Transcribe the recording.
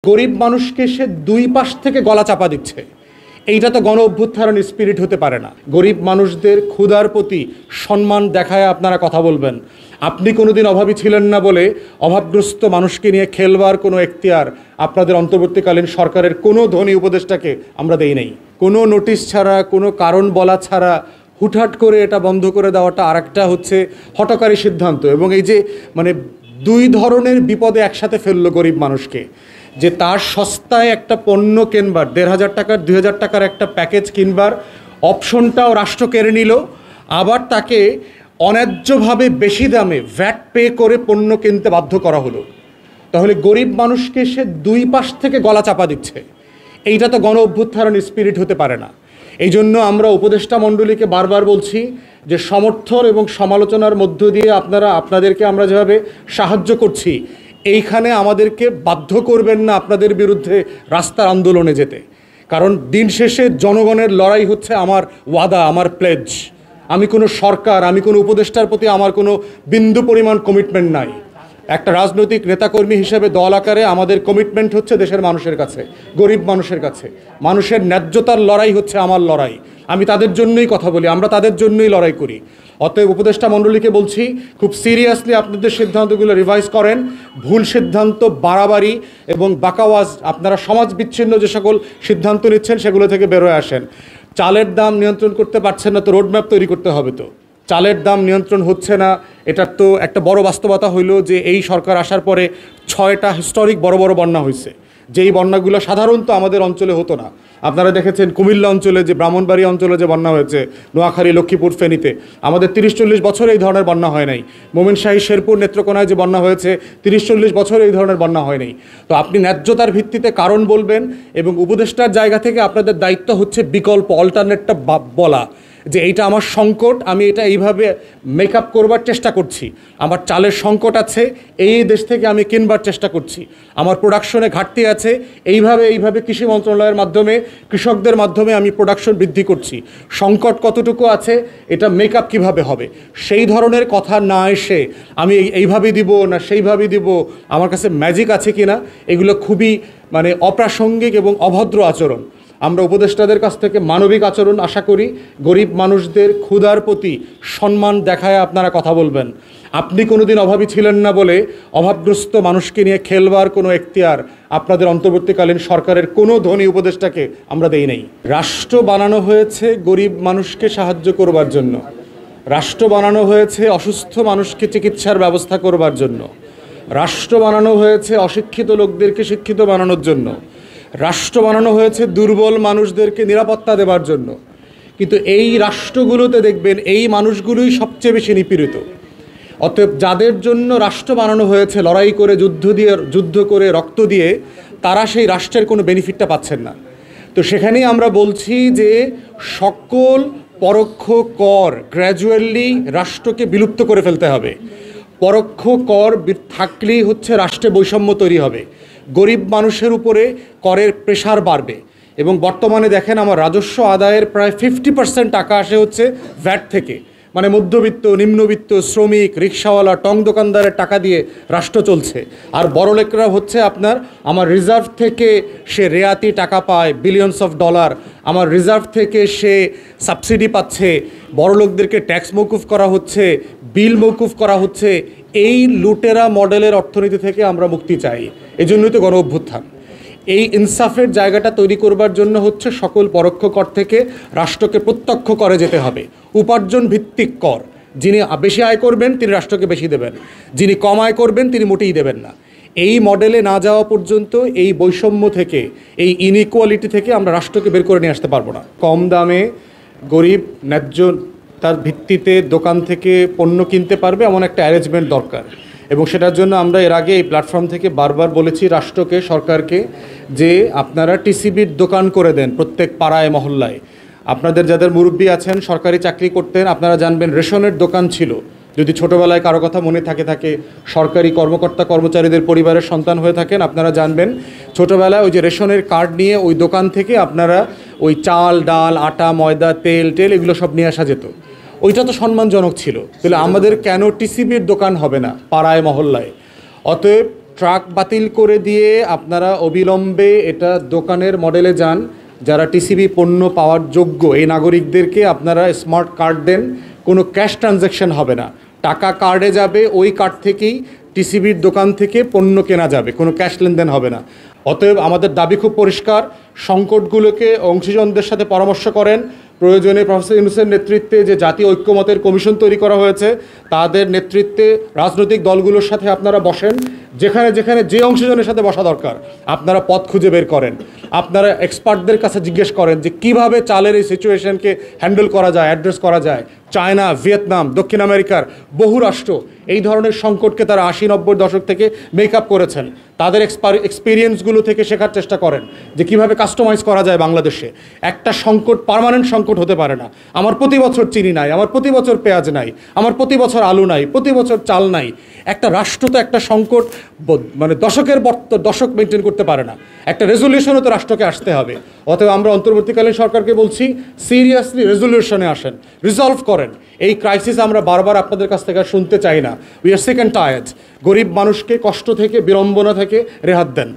গরিব মানুষকে সে দুই পাশ থেকে গলা চাপা দিচ্ছে। এইটা তো গণ অভ্যুত্থানের স্পিরিট হতে পারে না। গরিব মানুষদের ক্ষুধার প্রতি সম্মান দেখায় আপনারা কথা বলবেন। আপনি কোনোদিন অভাবী ছিলেন না বলে অভাবগ্রস্ত মানুষকে নিয়ে খেলবার কোনো এখতিয়ার আপনাদের অন্তর্বর্তীকালীন সরকারের কোনো ধনী উপদেষ্টাকে আমরা দেই নাই। কোনো নোটিশ ছাড়া, কোনো কারণ বলা ছাড়া হুটহাট করে এটা বন্ধ করে দেওয়াটা আরেকটা হচ্ছে হঠকারী সিদ্ধান্ত। এবং এই যে দুই ধরনের বিপদে একসাথে ফেললো গরিব মানুষকে, যে তার সস্তায় একটা পণ্য কিনবার ১৫০০ টাকার ২০০০ টাকার একটা প্যাকেজ কিনবার অপশনটাও রাষ্ট্র কেড়ে নিল, আবার তাকে অন্যায্যভাবে বেশি দামে ভ্যাট পে করে পণ্য কিনতে বাধ্য করা হলো। তাহলে গরিব মানুষকে সে দুই পাশ থেকে গলা চাপা দিচ্ছে। এইটা তো গণ অভ্যুত্থানের স্পিরিট হতে পারে না। এই জন্য আমরা উপদেষ্টা মণ্ডলীকে বারবার বলছি যে সমর্থন এবং সমালোচনার মধ্য দিয়ে আপনাদেরকে আমরা যেভাবে সাহায্য করছি, এইখানে আমাদেরকে বাধ্য করবেন না আপনাদের বিরুদ্ধে রাস্তার আন্দোলনে যেতে। কারণ দিন শেষে জনগণের লড়াই হচ্ছে আমার ওয়াদা, আমার প্লেজ। আমি কোনো সরকার, আমি কোনো উপদেষ্টার প্রতি আমার কোনো বিন্দু পরিমাণ কমিটমেন্ট নাই। একটা রাজনৈতিক নেতাকর্মী হিসেবে দল আকারে আমাদের কমিটমেন্ট হচ্ছে দেশের মানুষের কাছে, গরিব মানুষের কাছে। মানুষের ন্যায্যতার লড়াই হচ্ছে আমার লড়াই। আমি তাদের জন্যই কথা বলি, আমরা তাদের জন্যই লড়াই করি। অতএব উপদেষ্টা মণ্ডলীকে বলছি, খুব সিরিয়াসলি আপনাদের সিদ্ধান্তগুলো রিভাইজ করেন। ভুল সিদ্ধান্ত, বাড়াবাড়ি এবং বাকাওয়াজ, আপনারা সমাজ বিচ্ছিন্ন যে সকল সিদ্ধান্ত নিচ্ছেন সেগুলো থেকে বেরোয় আসেন। চালের দাম নিয়ন্ত্রণ করতে পারছেন না, তো রোডম্যাপ তৈরি করতে হবে। তো চালের দাম নিয়ন্ত্রণ হচ্ছে না, এটার তো একটা বড় বাস্তবতা হইল যে এই সরকার আসার পরে 6টা হিস্টোরিক বড় বড় বন্যা হয়েছে, যেই বন্যাগুলো সাধারণত আমাদের অঞ্চলে হতো না। আপনারা দেখেছেন কুমিল্লা অঞ্চলে, যে ব্রাহ্মণবাড়িয়া অঞ্চলে যে বন্যা হয়েছে, নোয়াখালী, লক্ষ্মীপুর, ফেনীতে, আমাদের ৩০-৪০ বছর এই ধরনের বন্যা হয় নাই। মোমিনশাহী, শেরপুর, নেত্রকোনায় যে বন্যা হয়েছে, ৩০-৪০ বছর এই ধরনের বন্যা হয় নাই। তো আপনি ন্যায্যতার ভিত্তিতে কারণ বলবেন, এবং উপদেষ্টার জায়গা থেকে আপনাদের দায়িত্ব হচ্ছে বিকল্প, অল্টারনেটটা বলা যে এইটা আমার সংকট, আমি এটা এইভাবে মেকআপ করবার চেষ্টা করছি। আমার চালের সংকট আছে, এই দেশ থেকে আমি কিনবার চেষ্টা করছি। আমার প্রোডাকশনে ঘাটতি আছে, এইভাবে কৃষি মন্ত্রণালয়ের মাধ্যমে, কৃষকদের মাধ্যমে আমি প্রোডাকশন বৃদ্ধি করছি। সংকট কতটুকু আছে, এটা মেকআপ কিভাবে হবে, সেই ধরনের কথা না এসে আমি এইভাবেই দিব না সেইভাবেই দিব, আমার কাছে ম্যাজিক আছে কি না, এগুলো খুবই অপ্রাসঙ্গিক এবং অভদ্র আচরণ। আমরা উপদেষ্টাদের কাছ থেকে মানবিক আচরণ আশা করি। গরিব মানুষদের ক্ষুধার প্রতি সম্মান দেখায় আপনারা কথা বলবেন। আপনি কোনোদিন অভাবী ছিলেন না বলে অভাবগ্রস্ত মানুষকে নিয়ে খেলবার কোনো এখতিয়ার আপনাদের অন্তর্বর্তীকালীন সরকারের কোনো ধনী উপদেষ্টাকে আমরা দেই নাই। রাষ্ট্র বানানো হয়েছে গরিব মানুষকে সাহায্য করবার জন্য, রাষ্ট্র বানানো হয়েছে অসুস্থ মানুষকে চিকিৎসার ব্যবস্থা করবার জন্য, রাষ্ট্র বানানো হয়েছে অশিক্ষিত লোকদেরকে শিক্ষিত বানানোর জন্য, রাষ্ট্র বানানো হয়েছে দুর্বল মানুষদেরকে নিরাপত্তা দেবার জন্য। কিন্তু এই রাষ্ট্রগুলোতে দেখবেন এই মানুষগুলোই সবচেয়ে বেশি নিপীড়িত। অতএব যাদের জন্য রাষ্ট্র বানানো হয়েছে, লড়াই করে, যুদ্ধ করে, রক্ত দিয়ে, তারা সেই রাষ্ট্রের কোনো বেনিফিটটা পাচ্ছেন না। তো সেখানেই আমরা বলছি যে সকল পরোক্ষ কর গ্র্যাজুয়ালি রাষ্ট্রকে বিলুপ্ত করে ফেলতে হবে। পরোক্ষ কর থাকলেই হচ্ছে রাষ্ট্রে বৈষম্য তৈরি হবে, গরিব মানুষের উপরে করের প্রেশার বাড়বে। এবং বর্তমানে দেখেন আমার রাজস্ব আদায়ের প্রায় 50% টাকা আসে হচ্ছে ভ্যাট থেকে। মধ্যবিত্ত, নিম্নবিত্ত, শ্রমিক, রিক্সাওয়ালা, টং দোকানদারের টাকা দিয়ে রাষ্ট্র চলছে। আর বড়লোকরা হচ্ছে আমার রিজার্ভ থেকে সে রেয়াতি টাকা পায়, বিলিয়নস অফ ডলার, আমার রিজার্ভ থেকে সে সাবসিডি পাচ্ছে, বড়লোকদেরকে ট্যাক্স মৌকুফ করা হচ্ছে, বিল মৌকুফ করা হচ্ছে। এই লুটেরা মডেলের অর্থনীতি থেকে আমরা মুক্তি চাই। এজন্যই তো গণ অভ্যুত্থান। এই ইনসাফের জায়গাটা তৈরি করবার জন্য হচ্ছে সকল পরোক্ষ কর থেকে রাষ্ট্রকে প্রত্যক্ষ করে যেতে হবে। উপার্জন ভিত্তিক কর, যিনি বেশি আয় করবেন তিনি রাষ্ট্রকে বেশি দেবেন, যিনি কম আয় করবেন তিনি মোটেই দেবেন না। এই মডেলে না যাওয়া পর্যন্ত এই বৈষম্য থেকে, এই ইনইকুয়ালিটি থেকে আমরা রাষ্ট্রকে বের করে নিয়ে আসতে পারবো না। কম দামে গরিব ন্যায্য তার ভিত্তিতে দোকান থেকে পণ্য কিনতে পারবে এমন একটা অ্যারেঞ্জমেন্ট দরকার। এবং সেটার জন্য আমরা এর আগে এই প্ল্যাটফর্ম থেকে বারবার বলেছি রাষ্ট্রকে, সরকারকে, যে আপনারা টিসিবির দোকান করে দেন প্রত্যেক পাড়ায় মহল্লায়। আপনাদের যাদের মুরব্বী আছেন, সরকারি চাকরি করতেন, আপনারা জানবেন রেশনের দোকান ছিল। যদি ছোটোবেলায় কারো কথা মনে থাকে সরকারি কর্মকর্তা কর্মচারীদের পরিবারের সন্তান হয়ে থাকেন, আপনারা জানবেন ছোটোবেলায় ওই যে রেশনের কার্ড নিয়ে ওই দোকান থেকে আপনারা ওই চাল, ডাল, আটা, ময়দা, তেল এগুলো সব নিয়ে আসা যেত। ওইটা তো সম্মানজনক ছিল। তাহলে আমাদের কেন টিসিবির দোকান হবে না পাড়ায় মহল্লায়? অতএব ট্রাক বাতিল করে দিয়ে আপনারা অবিলম্বে এটা দোকানের মডেলে যান। যারা টিসিবি পণ্য পাওয়ার যোগ্য এই নাগরিকদেরকে আপনারা স্মার্ট কার্ড দেন, কোনো ক্যাশ ট্রানজ্যাকশন হবে না, টাকা কার্ডে যাবে, ওই কার্ড থেকেই টিসিবির দোকান থেকে পণ্য কেনা যাবে, কোনো ক্যাশ লেনদেন হবে না। অতএব আমাদের দাবি খুব পরিষ্কার, সংকটগুলোকে অংশীজনদের সাথে পরামর্শ করেন। প্রয়োজনে প্রফেসর ইউনূসের নেতৃত্বে যে জাতীয় ঐক্যমতের কমিশন তৈরি করা হয়েছে তাদের নেতৃত্বে রাজনৈতিক দলগুলোর সাথে আপনারা বসেন, যেখানে যেখানে যে অংশীজনের সাথে বসা দরকার আপনারা পথ খুঁজে বের করেন। আপনারা এক্সপার্টদের কাছে জিজ্ঞেস করেন যে কিভাবে চালের এই সিচুয়েশনকে হ্যান্ডেল করা যায়, অ্যাড্রেস করা যায়। চায়না, ভিয়েতনাম, দক্ষিণ আমেরিকার বহু রাষ্ট্র এই ধরনের সংকটকে তারা 80-90 দশক থেকে মেকআপ করেছেন। তাদের এক্সপিরিয়েন্সগুলো থেকে শেখার চেষ্টা করেন যে কিভাবে কাস্টমাইজ করা যায় বাংলাদেশে। একটা সংকট পার্মানেন্ট সংকট হতে পারে না। আমার প্রতি বছর চিনি নাই, আমার প্রতি বছর পেঁয়াজ নাই, আমার প্রতি বছর আলু নাই, প্রতি বছর চাল নাই। একটা রাষ্ট্র তো একটা সংকট মানে দশক মেনটেন করতে পারে না। একটা রেজলিউশনও তো রাষ্ট্রকে আসতে হবে। অতএব আমরা অন্তর্বর্তীকালীন সরকারকে বলছি, সিরিয়াসলি রেজলিউশনে আসেন, রিজলভ করেন। এই ক্রাইসিস আমরা বারবার আপনাদের কাছ থেকে শুনতে চাই না। We are sick and tired. গরিব মানুষকে কষ্ট থেকে, বিড়ম্বনা থেকে রেহাত দেন।